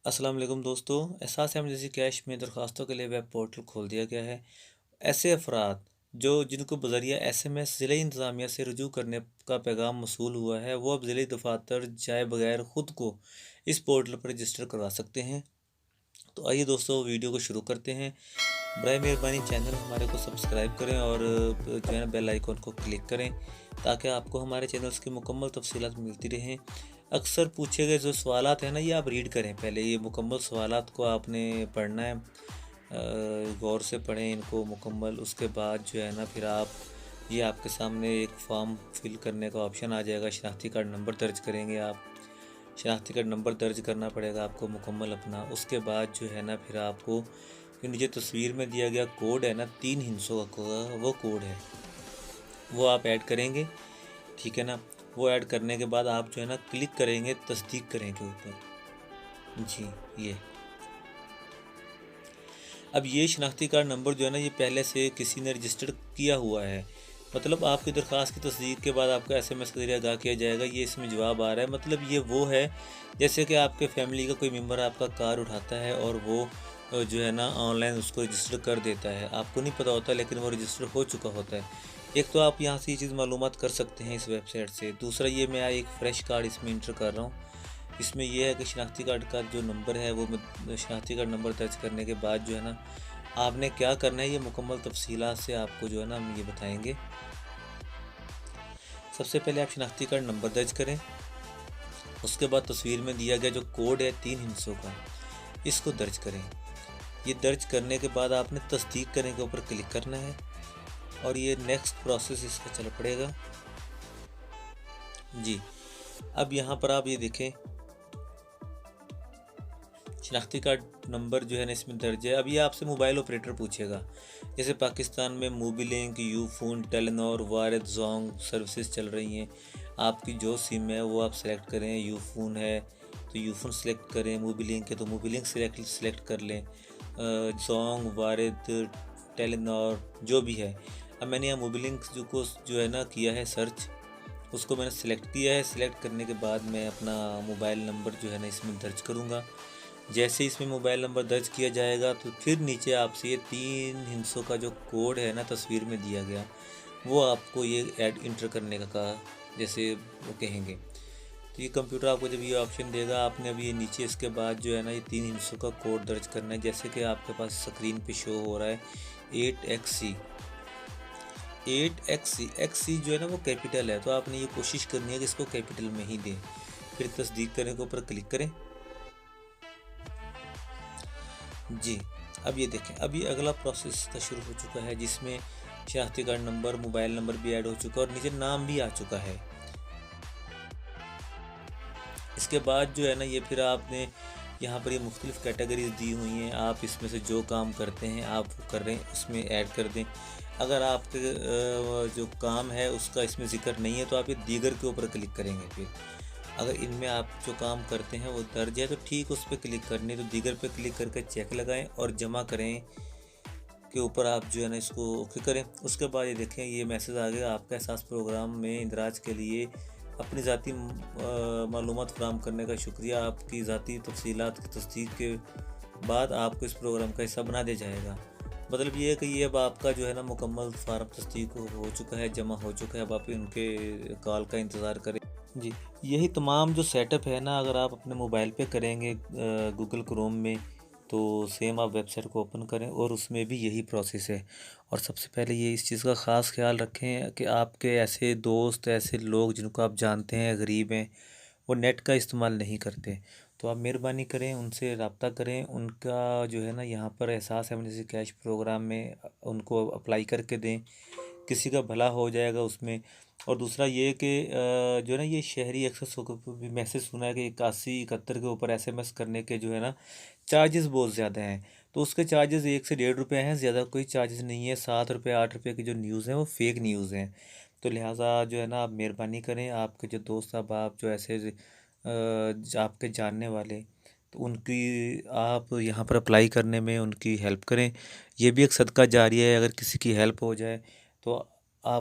अस्सलाम वालेकुम दोस्तों। एहसास एमरजेंसी कैश में दरख्वास्तों के लिए वेब पोर्टल खोल दिया गया है। ऐसे अफराद जिनको बज़रिया SMS ज़िले इंतज़ामिया से रुजू करने का पैगाम मौसूल हुआ है, वो अब ज़िले दफ़ातर जाए बगैर ख़ुद को इस पोर्टल पर रजिस्टर करवा सकते हैं। तो आइए दोस्तों, वीडियो को शुरू करते हैं। बराए मेहरबानी चैनल हमारे को सब्सक्राइब करें और जो है ना बेल आइकॉन को क्लिक करें, ताकि आपको हमारे चैनल्स की मुकम्मल तफसीलात मिलती रहें। अक्सर पूछे गए जो सवालात हैं ना, ये आप रीड करें। पहले ये मुकम्मल सवालात को आपने पढ़ना है, गौर से पढ़ें इनको मुकम्मल। उसके बाद जो है ना फिर आप ये आपके सामने एक फॉर्म फिल करने का ऑप्शन आ जाएगा। शनाख्ती कार्ड नंबर दर्ज करेंगे आप। शनाख्ती कार्ड नंबर दर्ज करना पड़ेगा आपको मुकम्मल अपना। उसके बाद जो है ना फिर आपको जो नीचे तस्वीर में दिया गया कोड है ना, 3 हिस्सों का वो कोड है, वो आप ऐड करेंगे। ठीक है ना। वो ऐड करने के बाद आप जो है ना क्लिक करेंगे तस्दीक करें के ऊपर। जी, ये अब ये शनाख्ती कार्ड नंबर जो है ना, ये पहले से किसी ने रजिस्टर्ड किया हुआ है। मतलब आपकी दरख्वास्त की तस्दीक के बाद आपको SMS के ज़रिए आगाह किया जाएगा। ये इसमें जवाब आ रहा है। मतलब ये वो है जैसे कि आपके फैमिली का कोई मेम्बर आपका कार उठाता है और वो जो है ना ऑनलाइन उसको रजिस्टर कर देता है। आपको नहीं पता होता, लेकिन वो रजिस्टर हो चुका होता है। एक तो आप यहाँ से ये चीज़ मालूमात कर सकते हैं इस वेबसाइट से। दूसरा, ये मैं एक फ़्रेश कार्ड इसमें इंटर कर रहा हूँ। इसमें यह है कि शनाख्ती कार्ड का जो नंबर है, वो शनाख्ती कार्ड नंबर दर्ज करने के बाद जो है ना आपने क्या करना है, ये मुकम्मल तफसीलात से आपको जो है ना हम ये बताएंगे। सबसे पहले आप शनाख्ती कार्ड नंबर दर्ज करें। उसके बाद तस्वीर में दिया गया जो कोड है 3 हिस्सों का, इसको दर्ज करें। ये दर्ज करने के बाद आपने तस्दीक करने के ऊपर क्लिक करना है और ये नेक्स्ट प्रोसेस इसका चल पड़ेगा। जी, अब यहाँ पर आप ये देखें, शनाख्ती कार्ड नंबर जो है ना इसमें दर्ज है। अब ये आपसे मोबाइल ऑपरेटर पूछेगा। जैसे पाकिस्तान में मोबीलिंक, यूफोन, टेलीनॉर, वारिद, जोंग सर्विसेज चल रही हैं। आपकी जो सिम है वो आप सेलेक्ट करें। यूफोन है तो यूफोन सेलेक्ट करें, मोबीलिंक है तो मोबीलिंक सेलेक्ट कर लें। जोंग, वारिद, टेलीनॉर जो भी है। अब मैंने यहाँ मोबीलिंक जो है ना किया है सर्च, उसको मैंने सेलेक्ट किया है। सेलेक्ट करने के बाद मैं अपना मोबाइल नंबर जो है ना इसमें दर्ज करूँगा। जैसे इसमें मोबाइल नंबर दर्ज किया जाएगा तो फिर नीचे आपसे ये 3 हिस्सों का जो कोड है ना तस्वीर में दिया गया, वो आपको ये ऐड इंटर करने का कहा, जैसे वो कहेंगे। तो ये कंप्यूटर आपको जब ये ऑप्शन देगा, आपने अभी ये नीचे इसके बाद जो है ना ये 3 हिस्सों का कोड दर्ज करना है। जैसे कि आपके पास स्क्रीन पे शो हो रहा है 8XC। 8XC जो है ना वो कैपिटल है, तो आपने ये कोशिश करनी है कि इसको कैपिटल में ही दें। फिर तस्दीक करने के ऊपर क्लिक करें। जी, अब ये देखें, अब ये अगला प्रोसेस का शुरू हो चुका है, जिसमें शनाख्ती कार्ड नंबर, मोबाइल नंबर भी ऐड हो चुका है और नीचे नाम भी आ चुका है। इसके बाद जो है ना ये फिर आपने यहाँ पर ये मुख्तलिफ़ कैटेगरीज दी हुई हैं। आप इसमें से जो काम करते हैं आप वो कर रहे हैं, उसमें ऐड कर दें। अगर आपके जो काम है उसका इसमें ज़िक्र नहीं है तो आप ये दीगर के ऊपर क्लिक करेंगे। फिर अगर इनमें आप जो काम करते हैं वो दर्ज है तो ठीक उस पर क्लिक करने, तो दीगर पे क्लिक करके चेक लगाएं और जमा करें के ऊपर आप जो है ना इसको ओके करें। उसके बाद ये देखें, ये मैसेज आ गया, आपका एहसास प्रोग्राम में इंदराज के लिए अपनी ज़ाती मालूमात फराहम करने का शुक्रिया। आपकी ज़ाती तफसीलात की तस्दीक के बाद आपको इस प्रोग्राम का हिस्सा बना दिया जाएगा। मतलब ये है कि ये अब आपका जो है ना मुकम्मल फार्म तस्दीक हो चुका है, जमा हो चुका है। अब आप उनके कॉल का इंतज़ार करें। जी, यही तमाम जो सेटअप है ना, अगर आप अपने मोबाइल पे करेंगे गूगल क्रोम में, तो सेम आप वेबसाइट को ओपन करें और उसमें भी यही प्रोसेस है। और सबसे पहले ये इस चीज़ का ख़ास ख्याल रखें कि आपके ऐसे दोस्त, ऐसे लोग जिनको आप जानते हैं गरीब हैं, वो नेट का इस्तेमाल नहीं करते, तो आप मेहरबानी करें उनसे रब्ता करें। उनका जो है ना यहाँ पर एहसास एमरजेंसी कैश प्रोग्राम में उनको अप्लाई करके दें, किसी का भला हो जाएगा उसमें। और दूसरा ये कि जो है ना ये शहरी एक्सेस को भी मैसेज सुना है कि 8171 के ऊपर SMS करने के जो है ना चार्जेस बहुत ज़्यादा हैं। तो उसके चार्जेस 1 से 1.5 रुपये हैं, ज़्यादा कोई चार्जेस नहीं है। 7 रुपये 8 रुपये की जो न्यूज़ हैं वो फेक न्यूज़ हैं। तो लिहाजा जो है ना आप मेहरबानी करें, आपके जो दोस्त आप जो ऐसे आपके जानने वाले, तो उनकी आप यहाँ पर अप्लाई करने में उनकी हेल्प करें। ये भी एक सदका जारिया है, अगर किसी की हेल्प हो जाए तो